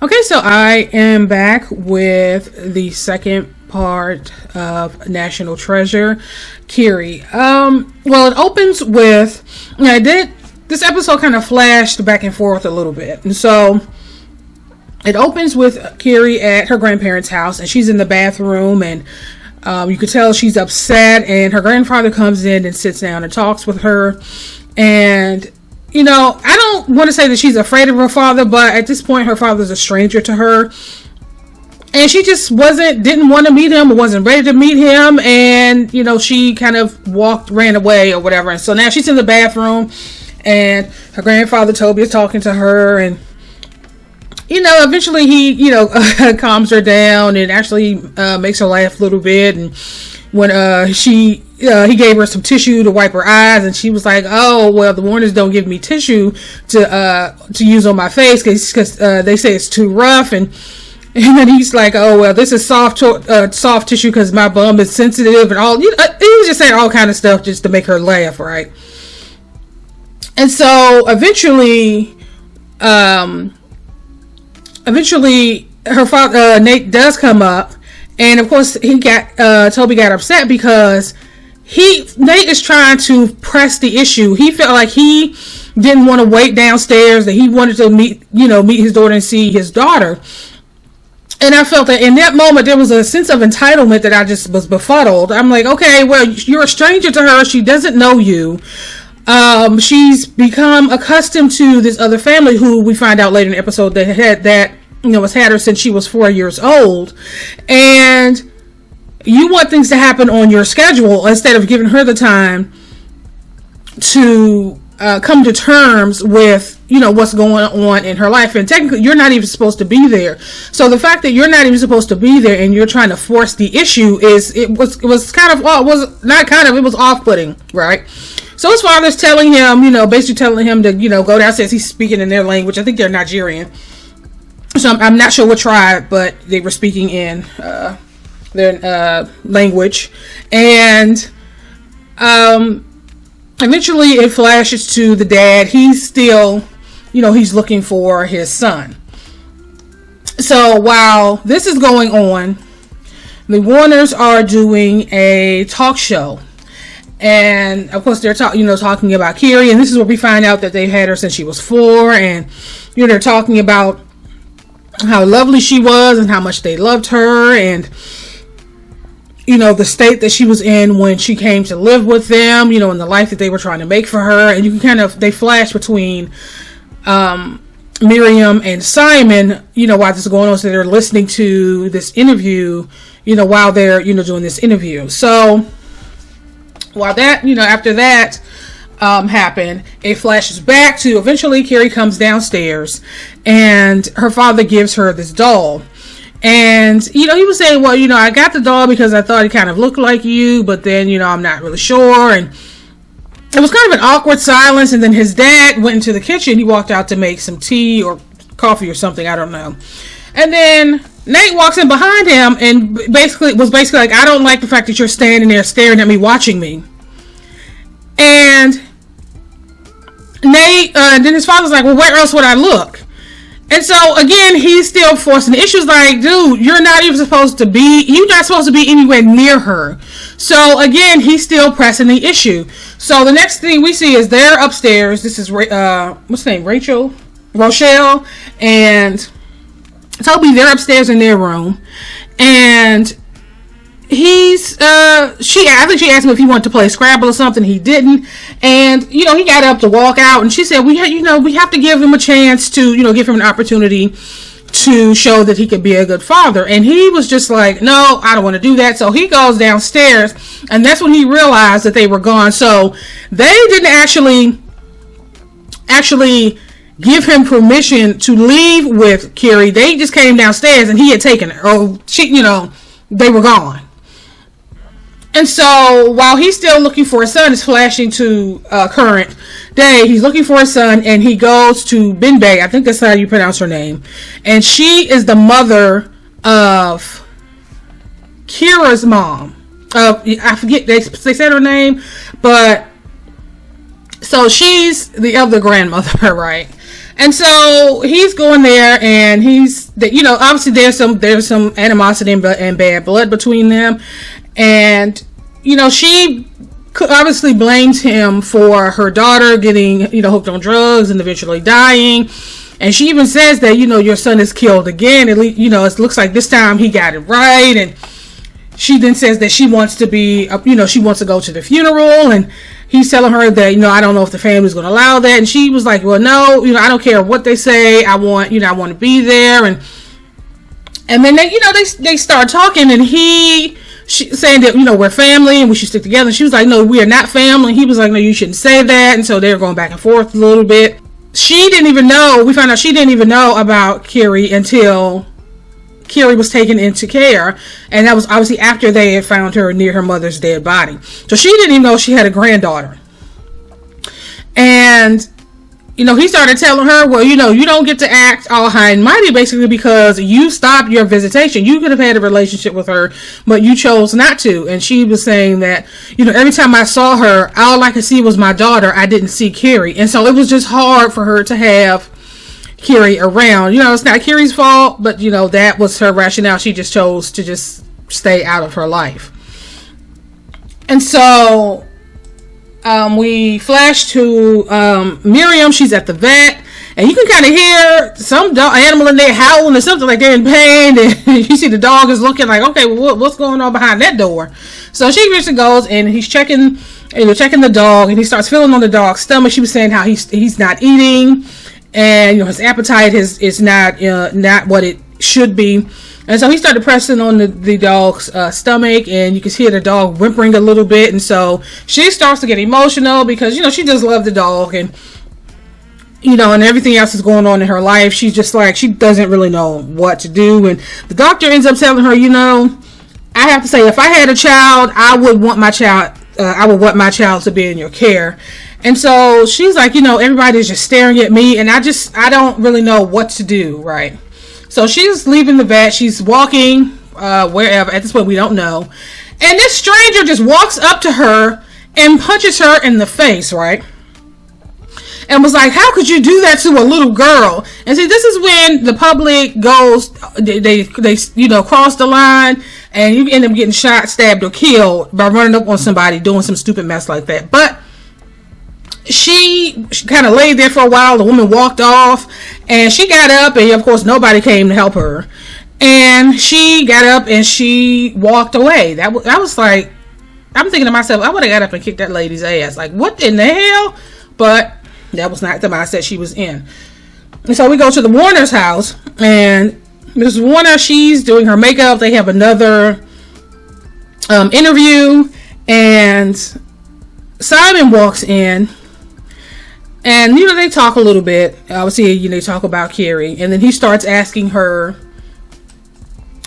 Okay, so I am back with the second part of National Treasure Kiri. Well, it opens with, this episode kind of flashed back and forth a little bit. And so it opens with Kiri at her grandparents' house, and she's in the bathroom, and you could tell she's upset, and her grandfather comes in and sits down and talks with her. And I don't want to say that she's afraid of her father, but at this point, her father's a stranger to her. And she just didn't want to meet him, or wasn't ready to meet him. And, she kind of ran away or whatever. And so now she's in the bathroom, and her grandfather, Toby, is talking to her. And, eventually he, calms her down and actually makes her laugh a little bit. And when he gave her some tissue to wipe her eyes, and she was like, "Oh, well, the Warners don't give me tissue to use on my face because they say it's too rough." And then he's like, "Oh, well, this is soft tissue because my bum is sensitive," and all. He was just saying all kind of stuff just to make her laugh, right? And so eventually her father Nate does come up. And of course, Toby got upset because Nate is trying to press the issue. He felt like he didn't want to wait downstairs, that he wanted to meet his daughter and see his daughter. And I felt that in that moment, there was a sense of entitlement that I just was befuddled. I'm like, okay, well, you're a stranger to her. She doesn't know you. She's become accustomed to this other family who we find out later in the episode that has had her since she was 4 years old, and you want things to happen on your schedule instead of giving her the time to come to terms with what's going on in her life. And technically you're not even supposed to be there, so the fact that you're not even supposed to be there and you're trying to force the issue it was off-putting, right? So his father's telling him, basically telling him to go downstairs. He's speaking in their language. I think they're Nigerian. So I'm not sure what tribe, but they were speaking in their language. And eventually it flashes to the dad. He's still, he's looking for his son. So while this is going on, the Warners are doing a talk show. And of course they're talking about Kiri. And this is where we find out that they've had her since she was 4. And, they're talking about how lovely she was and how much they loved her, and the state that she was in when she came to live with them, and the life that they were trying to make for her. And you can they flash between Miriam and Simon, while this is going on. So they're listening to this interview, while they're doing this interview. So while that after that happened, it flashes back to eventually Kiri comes downstairs and her father gives her this doll. And he was saying, well, I got the doll because I thought it kind of looked like you, but then I'm not really sure. And it was kind of an awkward silence. And then his dad went into the kitchen. He walked out to make some tea or coffee or something, I don't know. And then Nate walks in behind him and basically like, I don't like the fact that you're standing there staring at me, watching me. And Nate, and then his father's like, well, where else would I look? And so again, he's still forcing the issues. Like, dude, you're not supposed to be anywhere near her. So again, he's still pressing the issue. So the next thing we see is they're upstairs. This is what's her name, Rochelle, and Toby. They're upstairs in their room, and I think she asked him if he wanted to play Scrabble or something. He didn't. And, he got up to walk out, and she said, we have to give him a chance to, give him an opportunity to show that he could be a good father. And he was just like, no, I don't want to do that. So he goes downstairs, and that's when he realized that they were gone. So they didn't actually give him permission to leave with Kiri. They just came downstairs and he had taken her. Oh, they were gone. And so while he's still looking for his son, it's flashing to current day. He's looking for his son, and he goes to Binbei. I think that's how you pronounce her name. And she is the mother of Kira's mom. I forget, they said her name, but so she's the other grandmother, right? And so he's going there, and obviously there's some animosity and bad blood between them. And, she obviously blames him for her daughter getting, hooked on drugs and eventually dying. And she even says that, your son is killed again. At least, it looks like this time he got it right. And she then says that she wants to she wants to go to the funeral. And he's telling her that, I don't know if the family's going to allow that. And she was like, well, no, I don't care what they say. I want to be there. And then they start talking, and she's saying that, we're family and we should stick together. And she was like, no, we are not family. And he was like, no, you shouldn't say that. And so they were going back and forth a little bit. We found out she didn't even know about Kiri until Kiri was taken into care, and that was obviously after they had found her near her mother's dead body. So she didn't even know she had a granddaughter. And he started telling her, well, you don't get to act all high and mighty, basically, because you stopped your visitation. You could have had a relationship with her, but you chose not to. And she was saying that, every time I saw her, all I could see was my daughter. I didn't see Kiri. And so it was just hard for her to have Kiri around. It's not Kiri's fault, but, that was her rationale. She just chose to just stay out of her life. And so we flash to Miriam. She's at the vet, and you can kind of hear some animal in there howling or something, like they're in pain. And you see the dog is looking like, okay, well, what's going on behind that door? So she eventually goes, and he's checking the dog, and he starts feeling on the dog's stomach. She was saying how he's not eating, and his appetite is not what it should be. And so he started pressing on the dog's stomach, and you can hear the dog whimpering a little bit. And so she starts to get emotional because, she just loved the dog, and, and everything else is going on in her life. She's just like, she doesn't really know what to do. And the doctor ends up telling her, I have to say, if I had a child, I would want my child to be in your care. And so she's like, everybody's just staring at me, and I don't really know what to do, right? So she's leaving the vet. She's walking wherever. At this point, we don't know. And this stranger just walks up to her and punches her in the face, right? And was like, how could you do that to a little girl? And see, this is when the public goes, they cross the line, and you end up getting shot, stabbed, or killed by running up on somebody doing some stupid mess like that. But she kind of laid there for a while. The woman walked off, and she got up, and of course nobody came to help her. And she got up and she walked away. That was like, I'm thinking to myself, I would have got up and kicked that lady's ass. Like, what in the hell? But that was not the mindset she was in. And so we go to the Warner's house, and Mrs. Warner, she's doing her makeup. They have another interview, and Simon walks in. And, they talk a little bit. Obviously, they talk about Kiri. And then he starts asking her,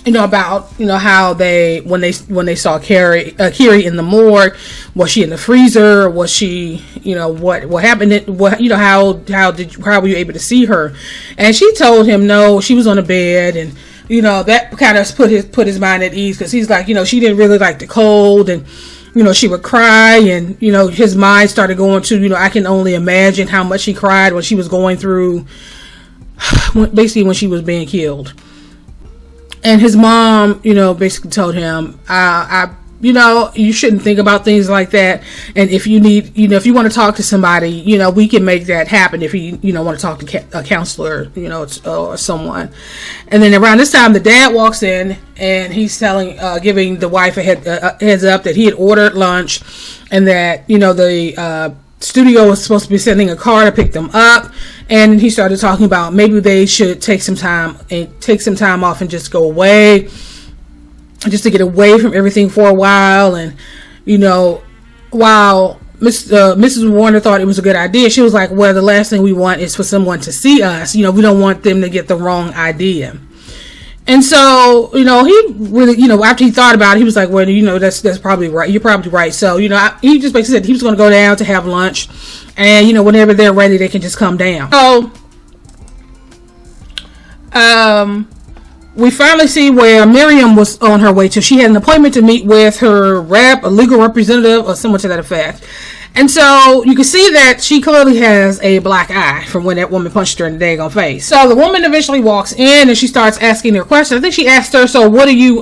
about, how when they saw Kiri in the morgue, was she in the freezer? Was she, what happened? How were you able to see her? And she told him, no, she was on a bed. And, that kind of put his mind at ease, because he's like, she didn't really like the cold, and she would cry, and, his mind started going to, I can only imagine how much she cried when she was going through, basically when she was being killed. And his mom, basically told him, you shouldn't think about things like that. And if you need, if you want to talk to somebody, we can make that happen if you, want to talk to a counselor, or someone. And then around this time, the dad walks in, and he's giving the wife a heads up that he had ordered lunch, and that, the studio was supposed to be sending a car to pick them up. And he started talking about maybe they should take some time off and just go away, just to get away from everything for a while. And, while Mrs. Warner thought it was a good idea, she was like, well, the last thing we want is for someone to see us. We don't want them to get the wrong idea. And so, he really, after he thought about it, he was like, well, that's probably right. You're probably right. So, he just basically said he was going to go down to have lunch, and, whenever they're ready, they can just come down. So, we finally see where Miriam was on her way to. She had an appointment to meet with her rep, a legal representative, or someone to that effect. And so you can see that she clearly has a black eye from when that woman punched her in the daggone face. So the woman eventually walks in and she starts asking her questions. I think she asked her, so what are you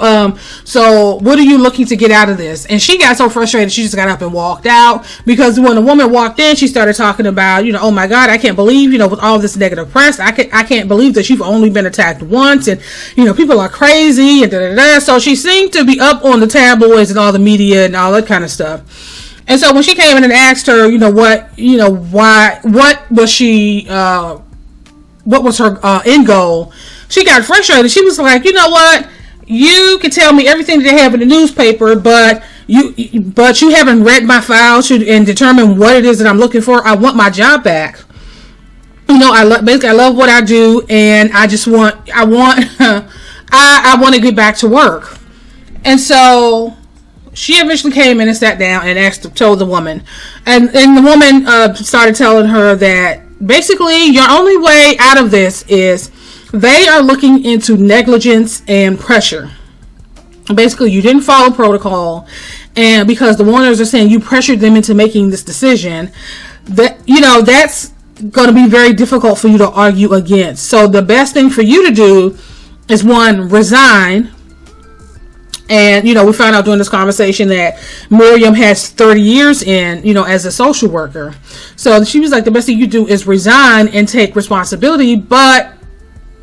looking to get out of this? And she got so frustrated she just got up and walked out, because when the woman walked in, she started talking about, oh my God, I can't believe, with all this negative press, I can't believe that you've only been attacked once, and people are crazy, and da-da-da. So she seemed to be up on the tabloids and all the media and all that kind of stuff. And so when she came in and asked her, what was her end goal, she got frustrated. She was like, you can tell me everything that they have in the newspaper, but you haven't read my files and determined what it is that I'm looking for. I want my job back. I love what I do, and I want to get back to work. And so she eventually came in and sat down and told the woman, and the woman started telling her that basically your only way out of this is they are looking into negligence and pressure. Basically, you didn't follow protocol, and because the Warners are saying you pressured them into making this decision, that that's going to be very difficult for you to argue against. So the best thing for you to do is, one, resign. And, we found out during this conversation that Miriam has 30 years as a social worker. So she was like, the best thing you do is resign and take responsibility. But,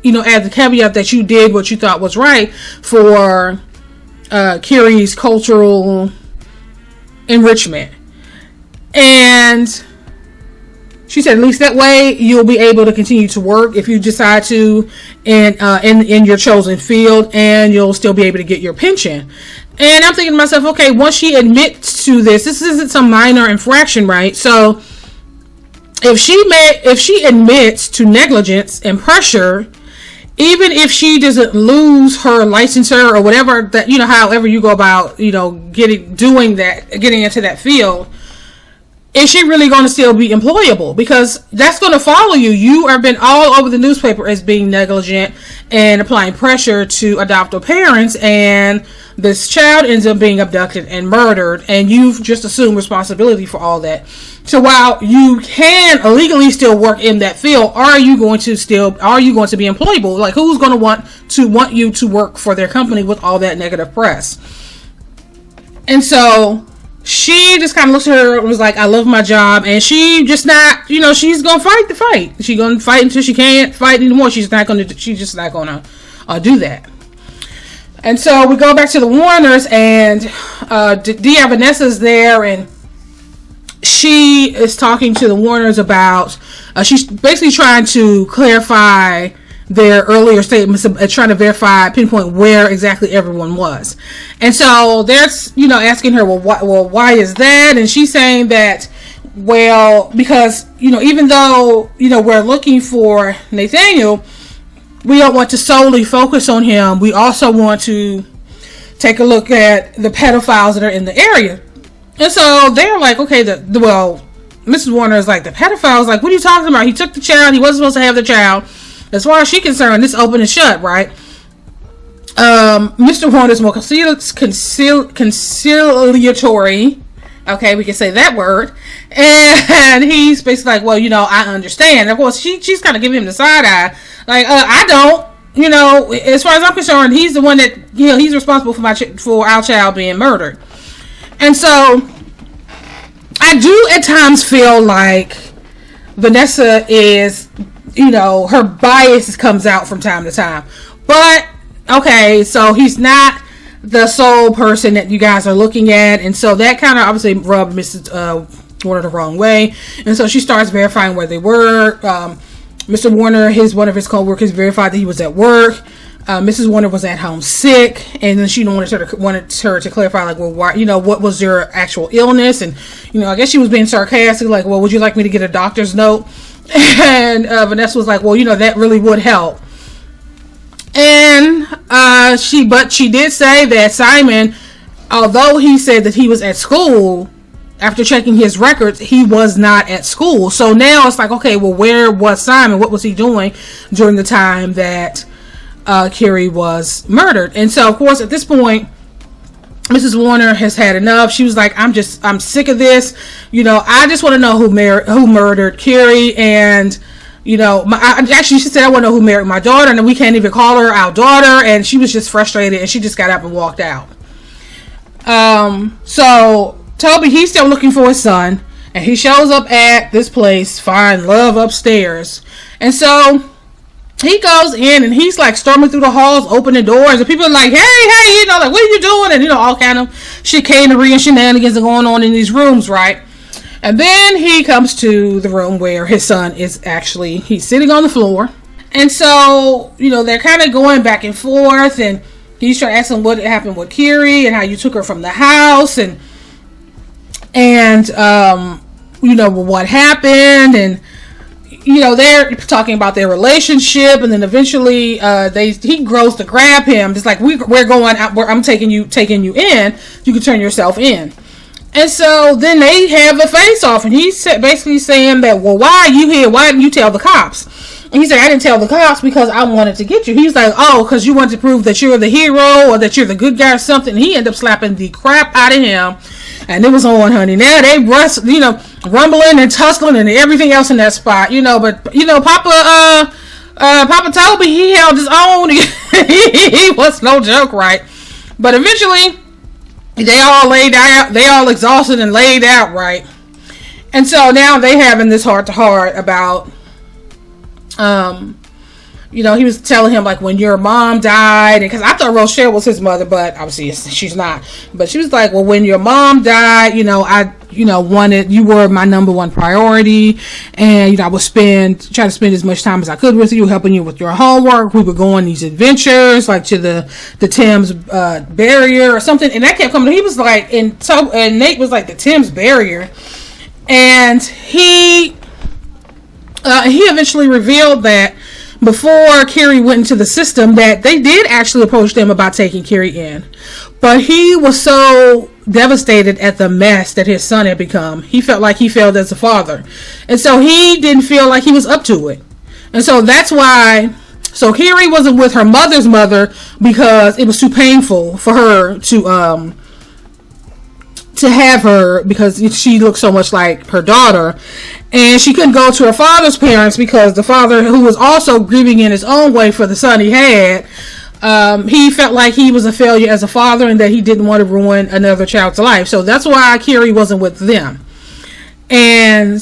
add the caveat that you did what you thought was right for Kiri's cultural enrichment. And she said, at least that way you'll be able to continue to work if you decide to in your chosen field, and you'll still be able to get your pension. And I'm thinking to myself, okay, once she admits to this isn't some minor infraction, right? So if she admits to negligence and pressure, even if she doesn't lose her licensure or whatever that, however you go about, getting into that field, is she really going to still be employable? Because that's going to follow you. You have been all over the newspaper as being negligent and applying pressure to adoptive parents, and this child ends up being abducted and murdered, and you've just assumed responsibility for all that. So while you can illegally still work in that field, are you going to be employable? Like, who's going to want you to work for their company with all that negative press? And so she just kind of looked at her and was like, I love my job. And she just not, she's going to fight the fight. She's going to fight until she can't fight anymore. She's just not going to do that. And so we go back to the Warners, and Dia Vanessa's there, and she is talking to the Warners about, she's basically trying to clarify their earlier statements, trying to pinpoint where exactly everyone was. And so they're, asking her, why is that? And she's saying that, because, even though, we're looking for Nathaniel, we don't want to solely focus on him. We also want to take a look at the pedophiles that are in the area. And so they're like, okay, Mrs. Warner is like, the pedophiles, like, what are you talking about? He took the child. He wasn't supposed to have the child. As far as she's concerned, it's open and shut, right? Mr. Warner is more conciliatory. Okay, we can say that word. And he's basically like, well, I understand. And of course, she's kind of giving him the side eye. Like, I don't. As far as I'm concerned, he's the one that, he's responsible for our child being murdered. And so I do at times feel like Vanessa is, her bias comes out from time to time. But, okay, so he's not the sole person that you guys are looking at. And so that kind of obviously rubbed Mrs. Warner the wrong way. And so she starts verifying where they were. Mr. Warner, one of his co-workers, verified that he was at work. Mrs. Warner was at home sick, and then she wanted her to clarify, like, well, why, what was your actual illness? And, I guess she was being sarcastic, like, well, would you like me to get a doctor's note? And Vanessa was like, well, that really would help. And she did say that Simon, although he said that he was at school, after checking his records, he was not at school. So now it's like, okay, well, where was Simon? What was he doing during the time that Kiri was murdered? And so, of course, at this point, Mrs. Warner has had enough. She was like, I'm sick of this. I just want to know who murdered Kiri. And, actually, she said, I want to know who married my daughter. And we can't even call her our daughter. And she was just frustrated. And she just got up and walked out. So Toby, he's still looking for his son. And he shows up at this place, find love upstairs. And so he goes in and he's like storming through the halls, opening doors, and people are like, hey, like, what are you doing? And all kind of chicanery and shenanigans are going on in these rooms, right? And then he comes to the room where his son is he's sitting on the floor. And so, they're kind of going back and forth, and he's trying to ask him what happened with Kiri and how you took her from the house and what happened, and they're talking about their relationship, and then eventually he grows to grab him. It's like, we're going out, I'm taking you in, you can turn yourself in. And so then they have a face off, and he's basically saying that, well, why are you here? Why didn't you tell the cops? And he said, I didn't tell the cops because I wanted to get you. He's like, oh, because you want to prove that you're the hero or that you're the good guy or something. And he ended up slapping the crap out of him. And it was on, honey. Now they rumbling and tussling and everything else in that spot, but Papa Toby, he held his own. He was no joke, right? But eventually they all laid out, they all exhausted and laid out, right? And so now they having this heart to heart about he was telling him, like, when your mom died, because I thought Rochelle was his mother, but obviously she's not. But she was like, well, when your mom died, I wanted, you were my number one priority, and I would try to spend as much time as I could with you, helping you with your homework. We would go on these adventures, like to the Thames barrier or something, and that kept coming. He was like, and Nate was like, the Thames barrier, and he eventually revealed that before Kiri went into the system, that they did actually approach them about taking Kiri in. But he was so devastated at the mess that his son had become. He felt like he failed as a father. And so he didn't feel like he was up to it. And so that's why... So Kiri wasn't with her mother's mother because it was too painful for her to have her, because she looked so much like her daughter, and she couldn't go to her father's parents because the father, who was also grieving in his own way for the son he had, he felt like he was a failure as a father and that he didn't want to ruin another child's life. So that's why Kiri wasn't with them. And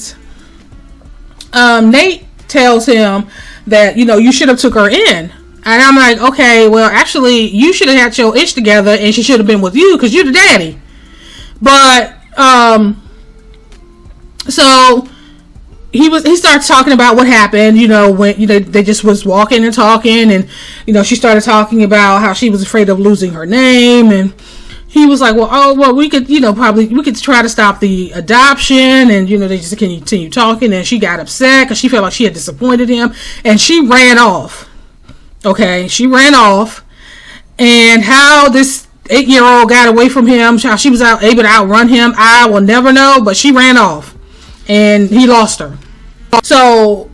Nate tells him that, you should have took her in. And I'm like, okay, well, actually, you should have had your itch together and she should have been with you because you're the daddy. But, so he starts talking about what happened, when, they just was walking and talking, and, she started talking about how she was afraid of losing her name, and he was like, well, we could, we could try to stop the adoption, and, they just continue talking, and she got upset because she felt like she had disappointed him, and she ran off. Okay, she ran off, and how this 8-year-old got away from him, how she was able to outrun him, I will never know, but she ran off, and he lost her. So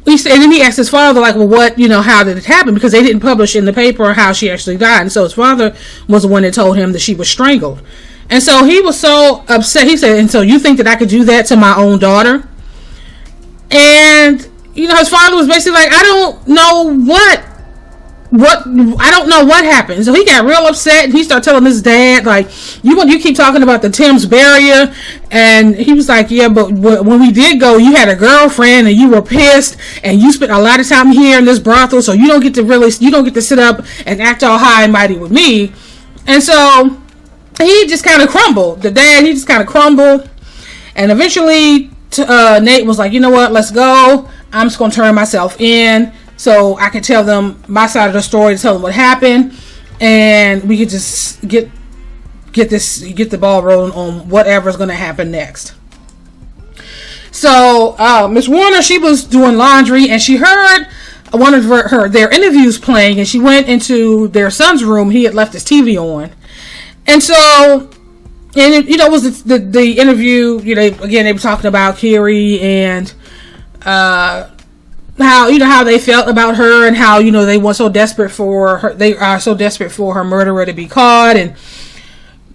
he said, and then he asked his father, like, well, what, how did it happen? Because they didn't publish in the paper how she actually died, and so his father was the one that told him that she was strangled. And so he was so upset. He said, and so you think that I could do that to my own daughter? And his father was basically like, I don't know what happened. So he got real upset, and he started telling his dad, like, you keep talking about the Thames barrier, and he was like, yeah, but when we did go, you had a girlfriend, and you were pissed, and you spent a lot of time here in this brothel, so you don't get to sit up and act all high and mighty with me. And so he just kind of crumbled. The dad, he just kind of crumbled, and eventually Nate was like, you know what, let's go. I'm just going to turn myself in so I can tell them my side of the story, to tell them what happened, and we could just get the ball rolling on whatever's going to happen next. So Miss Warner, she was doing laundry, and she heard one of their interviews playing, and she went into their son's room. He had left his TV on, and so, and it was the interview. Again, they were talking about Kiri and how they felt about her, and how they were so desperate for her. They are so desperate for her murderer to be caught, and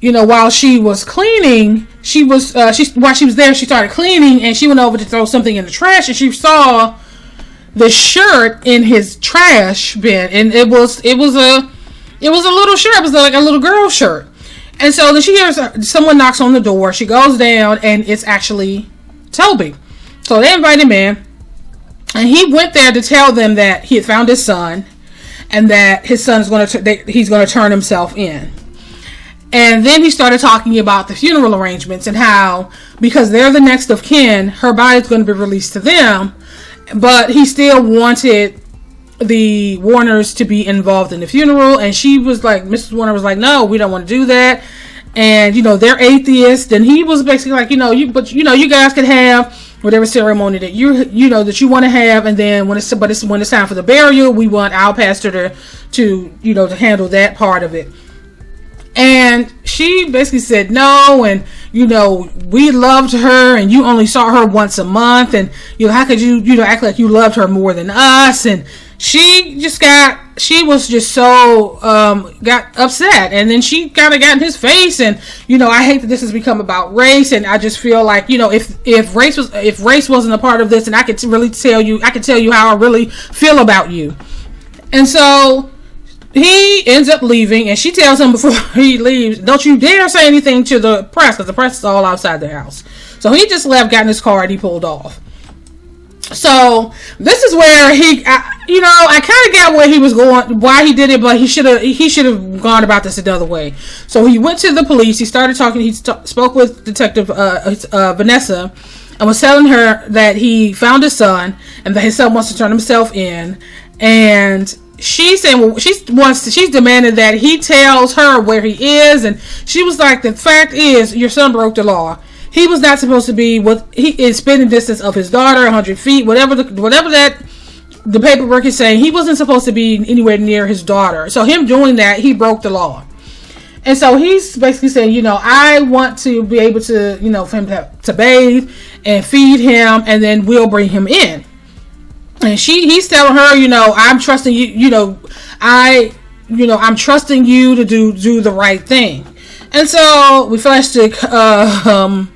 while she was cleaning, while she was there, she started cleaning, and she went over to throw something in the trash, and she saw the shirt in his trash bin, and it was a little shirt. It was like a little girl shirt. And so then she hears someone knocks on the door. She goes down, and it's actually Toby. So they invite him in, and he went there to tell them that he had found his son, and that his son is he's going to turn himself in. And then he started talking about the funeral arrangements and how, because they're the next of kin, her body is going to be released to them, but he still wanted the Warners to be involved in the funeral. And she was like, Mrs. Warner was like, no, we don't want to do that. And, they're atheists. And he was basically like, you guys can have whatever ceremony that that you want to have. And then when it's time for the burial, we want our pastor to handle that part of it. And she basically said no, and we loved her, and you only saw her once a month, and how could you act like you loved her more than us? And she was just so got upset, and then she kind of got in his face, and I hate that this has become about race, and I just feel like if race wasn't a part of this, and I could tell you how I really feel about you. And so he ends up leaving, and she tells him before he leaves, don't you dare say anything to the press, because the press is all outside the house. So he just left, got in his car, and he pulled off. So this is where I kind of got where he was going, why he did it, but he should have gone about this another way. So he went to the police. He started talking. He spoke with Detective Vanessa, and was telling her that he found his son, and that his son wants to turn himself in. And she's saying, well, she's demanded that he tells her where he is, and she was like, the fact is, your son broke the law. He was not supposed to be he is spitting distance of his daughter, 100 feet, whatever that the paperwork is saying. He wasn't supposed to be anywhere near his daughter. So him doing that, he broke the law. And so he's basically saying, I want to be able to, for him to bathe and feed him, and then we'll bring him in. And he's telling her, I'm trusting you, I'm trusting you to do the right thing. And so we flash to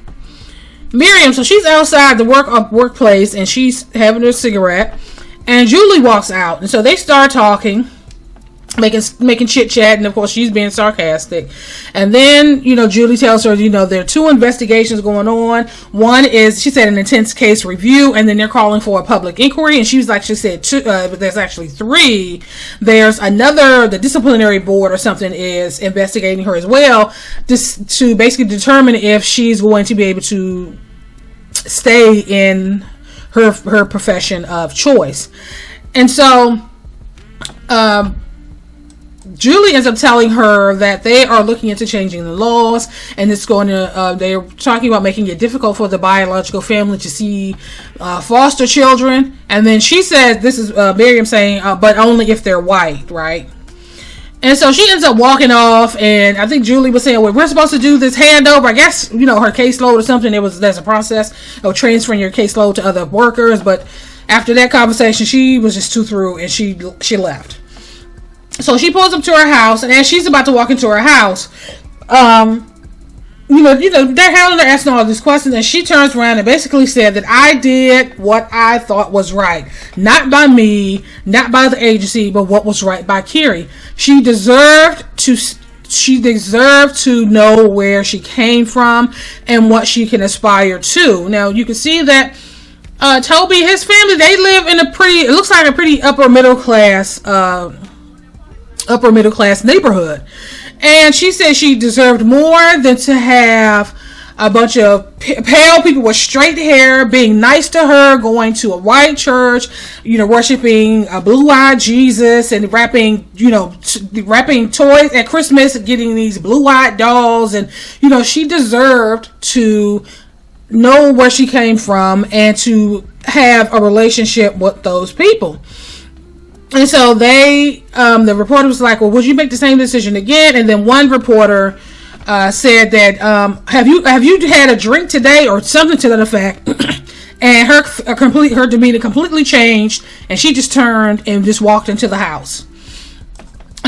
Miriam. So she's outside the workplace, and she's having a cigarette, and Julie walks out, and so they start talking, making chit chat, and of course she's being sarcastic. And then Julie tells her there are two investigations going on. One is, she said, an intense case review, and then they're calling for a public inquiry. And she said two, but there's actually three. There's another, the disciplinary board or something is investigating her as well, just to basically determine if she's going to be able to stay in her profession of choice. And so Julie ends up telling her that they are looking into changing the laws, and it's going to, they're talking about making it difficult for the biological family to see foster children. And then she said, this is Miriam saying, but only if they're white, right? And so she ends up walking off, and I think Julie was saying, well, we're supposed to do this handover. I guess, her caseload or something. There's a process of transferring your caseload to other workers. But after that conversation, she was just too through, and she left. So she pulls up to her house, and as she's about to walk into her house, they're having her asking all these questions, and she turns around and basically said that I did what I thought was right. Not by me, not by the agency, but what was right by Kiri. She deserved to know where she came from and what she can aspire to. Now, you can see that Toby, his family, they live in it looks like a pretty upper middle class neighborhood. And she said she deserved more than to have a bunch of pale people with straight hair being nice to her, going to a white church, worshiping a blue-eyed Jesus, and wrapping toys at Christmas, getting these blue-eyed dolls. And she deserved to know where she came from and to have a relationship with those people. And so the reporter was like, well, would you make the same decision again? And then one reporter said that, have you had a drink today, or something to that effect? And her demeanor completely changed, and she just turned and just walked into the house.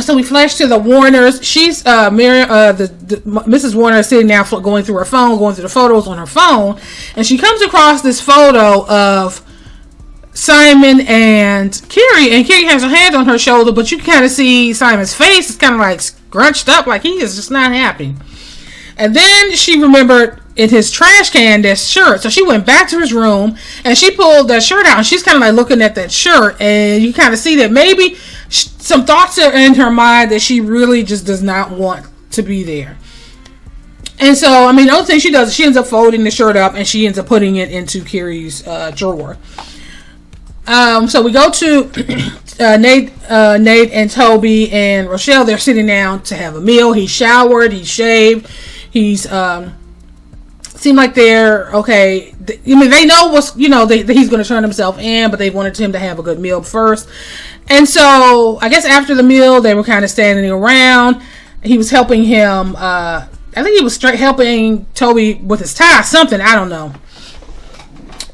So we flash to the Warners. She's Miriam, Mrs. Warner is sitting now going through her phone, going through the photos on her phone, and she comes across this photo of Simon and Kiri, and Kiri has her hand on her shoulder, but you can kind of see Simon's face is kind of like scrunched up, like he is just not happy. And then she remembered in his trash can that shirt, so she went back to his room and she pulled that shirt out, and she's kind of like looking at that shirt, and you kind of see that maybe some thoughts are in her mind that she really just does not want to be there. And so, I mean, the only thing she does, she ends up folding the shirt up and she ends up putting it into Kiri's drawer. So we go to Nate and Toby and Rochelle. They're sitting down to have a meal. He showered, he shaved, he's seem like they're okay. I mean, they know what's, you know, that he's going to turn himself in, but they wanted him to have a good meal first. And so I guess after the meal, they were kind of standing around. He was helping him. I think he was helping Toby with his tie, something, I don't know.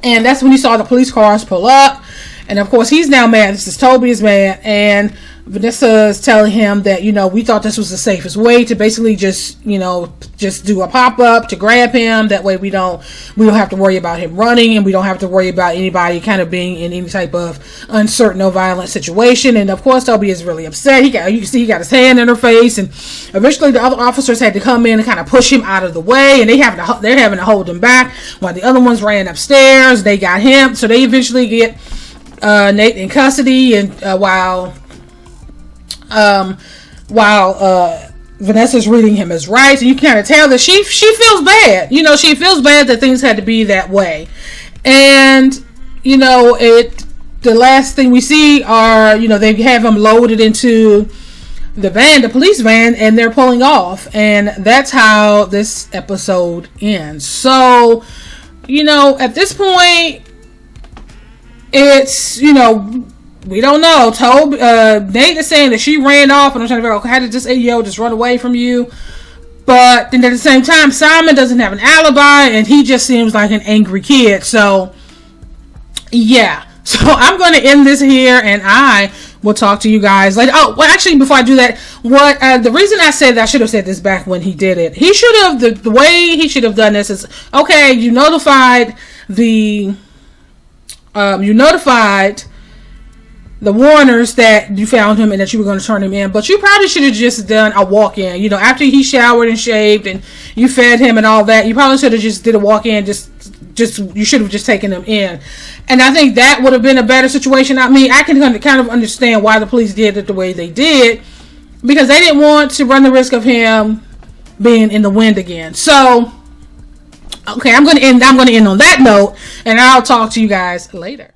And that's when he saw the police cars pull up. And of course, he's now mad. This is Toby is mad. And Vanessa is telling him that, you know, we thought this was the safest way to basically just, you know, just do a pop-up to grab him. That way we don't have to worry about him running, and we don't have to worry about anybody kind of being in any type of uncertain or violent situation. And of course, Toby is really upset. You can see he got his hand in her face, and eventually the other officers had to come in and kind of push him out of the way, and they're having to hold him back while the other ones ran upstairs. They got him, so they eventually get Nate in custody, and while Vanessa's reading him his rights, and you can kind of tell that she feels bad. You know, she feels bad that things had to be that way. And, you know, the last thing we see are, you know, they have him loaded into the van, the police van, and they're pulling off. And that's how this episode ends. So, you know, at this point, it's, you know, we don't know. Nate is saying that she ran off, and I'm trying to figure out, how did this 8-year-old just run away from you? But then at the same time, Simon doesn't have an alibi, and he just seems like an angry kid. So, yeah. So I'm going to end this here, and I will talk to you guys later. Oh, well, actually, before I do that, the reason I said that, I should have said this back when he did it. He should have, the way he should have done this is, okay, you notified the Warners that you found him and that you were going to turn him in, but you probably should have just done a walk-in. You know, after he showered and shaved and you fed him and all that, you probably should have just did a walk-in. You should have just taken him in, and I think that would have been a better situation. I mean, I can kind of understand why the police did it the way they did, because they didn't want to run the risk of him being in the wind again. So, okay, I'm going to end on that note, and I'll talk to you guys later.